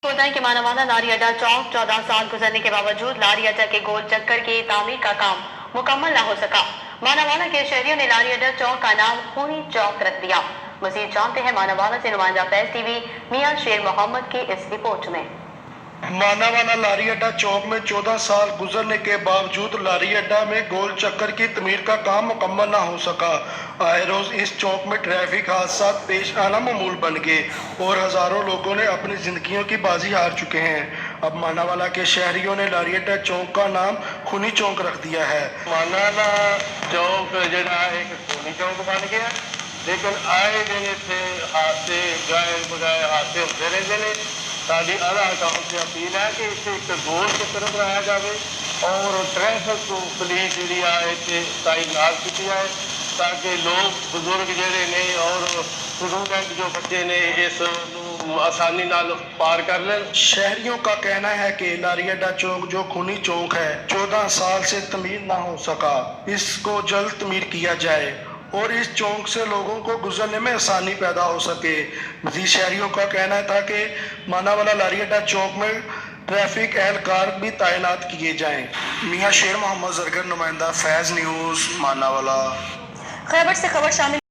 होता है कि मानवाना लारी अड्डा चौक 14 साल गुजरने के बावजूद लारी अड्डा के गोल चक्कर की तामीर का काम मुकम्मल न हो सका। मानवाना के शहरियों ने लारी अड्डा चौक का नाम खूनी चौक रख दिया। मजीद जानते हैं मानवाना से नुमाइंदा फैज टीवी मियां शेर मोहम्मद की इस रिपोर्ट में। मानावाला लारी अड्डा चौक में 14 साल गुजरने के बावजूद लारी अड्डा में गोल चक्कर की तमीर का काम मुकम्मल न हो सका। आए रोज इस चौक में ट्रैफिक हादसा पेश आना मामूल बन गए और हजारों लोगों ने अपनी जिंदगियों की बाजी हार चुके हैं। अब मानावाला के शहरियों ने लारी अड्डा चौक का नाम खूनी चौक रख दिया है। मानावाला चौक जड़ा एक खूनी चौक बन गया, लेकिन आए दिन इतने हादसे गाय बगाए हादसे होते रहते हैं। साड़ी आला अकाउंट से अपील है कि इसे एक गोल चक्कर बनाया जाए और ट्रैफिक को पुलिस जी तैनात की जाए ताकि लोग बुजुर्ग जड़े ने और स्टूडेंट जो बच्चे ने इस आसानी नाल पार कर लें। शहरियों का कहना है कि लारी अड्डा चौक जो खूनी चौक है 14 साल से तमीर ना हो सका, इसको जल्द तमीर किया जाए और इस चौक से लोगों को गुजरने में आसानी पैदा हो सके। मजीद शहरियों का कहना था कि मानावाला लारी अड्डा चौक में ट्रैफिक एहलकार भी तैनात किए जाएं। मियां शेर मोहम्मद जरगर, नुमाइंदा फैज न्यूज़, मानावाला। खैबर से खबर शामिल